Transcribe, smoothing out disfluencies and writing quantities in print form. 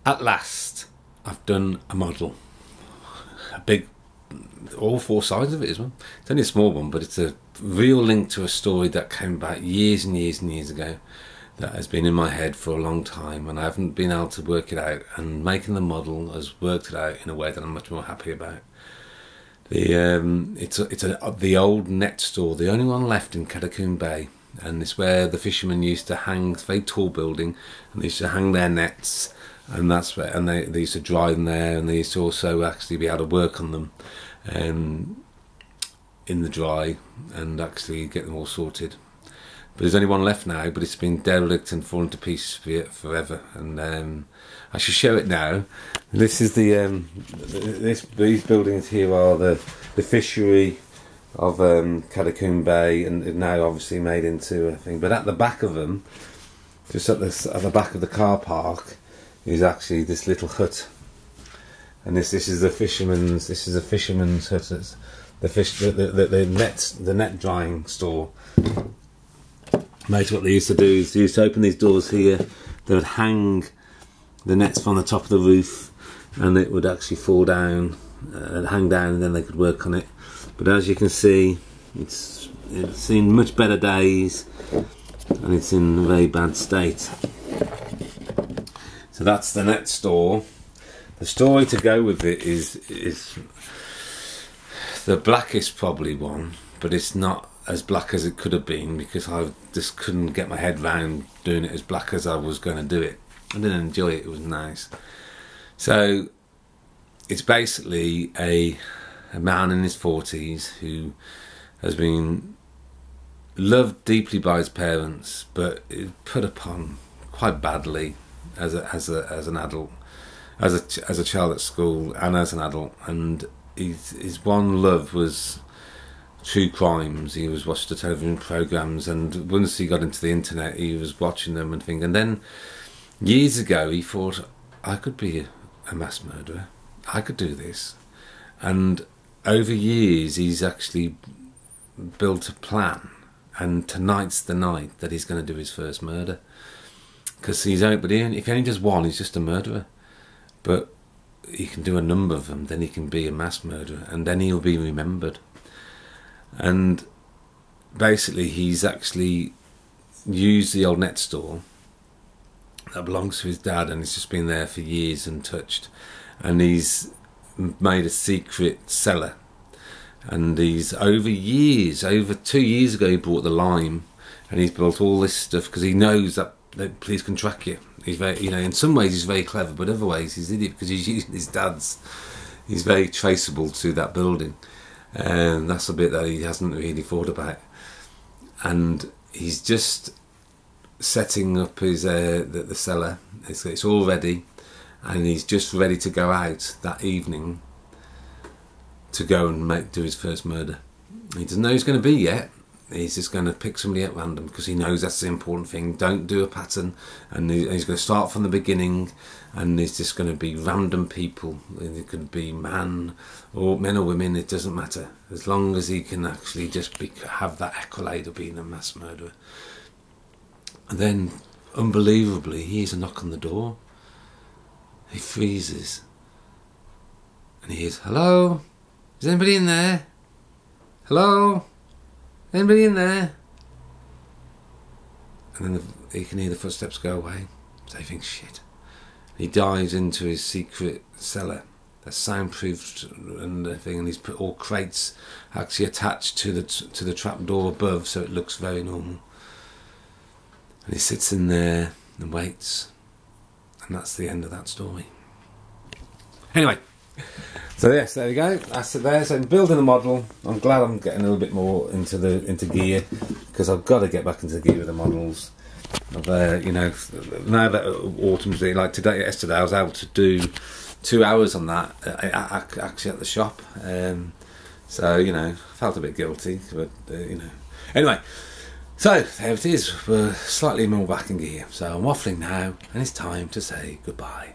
At last, I've done a model. A big, all four sides of it as well. It's only a small one, but it's a real link to a story that came back years and years and years ago that has been in my head for a long time, and I haven't been able to work it out, and making the model has worked it out in a way that I'm much more happy about. The old net store, the only one left in Catacomb Bay, and it's where the fishermen used to hang. It's a very tall building, and they used to hang their nets, and that's where, and they used to dry them there, and they used to also actually be able to work on them in the dry and actually get them all sorted. But there's only one left now, but it's been derelict and fallen to pieces forever, and I should show it now. This is these buildings here are the fishery of Catacomb Bay, and now obviously made into a thing. But at the back of them, just at the back of the car park, is actually this little hut, and this is the fisherman's. This is a fisherman's hut. It's the net drying store. Mate, what they used to do is they used to open these doors here. They would hang the nets from the top of the roof, and it would actually fall down and hang down, and then they could work on it. But as you can see, it's seen much better days, and it's in a very bad state. So that's the net store. The story to go with it is the blackest probably one, but it's not as black as it could have been, because I just couldn't get my head round doing it as black as I was going to do it. I didn't enjoy it. It was nice. So it's basically a man in his 40s who has been loved deeply by his parents, but put upon quite badly as an adult, as a child at school and as an adult. And his one love was true crimes. He was watched the television programs, and once he got into the internet, he was watching them and things. And then years ago, he thought, I could be a mass murderer. I could do this. And over years, he's actually built a plan. And tonight's the night that he's going to do his first murder. Because if he only does one, he's just a murderer. But he can do a number of them, then he can be a mass murderer, and then he'll be remembered. And basically, he's actually used the old net store that belongs to his dad, and it's just been there for years untouched. And he's made a secret cellar, and he's over 2 years ago, he bought the lime, and he's built all this stuff because he knows that the police can track you. He's very, in some ways he's very clever, but other ways he's an idiot, because he's using his dad's. He's very traceable to that building. And that's a bit that he hasn't really thought about. And he's just setting up his the cellar. It's all ready, and he's just ready to go out that evening to go and do his first murder. He doesn't know who he's going to be yet. He's just going to pick somebody at random, because he knows that's the important thing. Don't do a pattern, and he's going to start from the beginning, and it's just going to be random people. It could be men or women, it doesn't matter, as long as he can actually just have that accolade of being a mass murderer. And then, unbelievably, he hears a knock on the door. He freezes, and he hears, "Hello? Is anybody in there? Hello? Anybody in there?" And then he can hear the footsteps go away. So he thinks, shit. He dives into his secret cellar that's soundproofed and everything, and he's put all crates actually attached to the trap door above, so it looks very normal. And he sits in there and waits, and that's the end of that story. Anyway. So yes, there we go. That's it there. So I'm building a model. I'm glad I'm getting a little bit more into gear, because I've got to get back into gear with the models. Now that autumn's like yesterday, I was able to do 2 hours on that actually at the shop. So felt a bit guilty, but Anyway, so there it is. We're slightly more back in gear. So I'm waffling now, and it's time to say goodbye.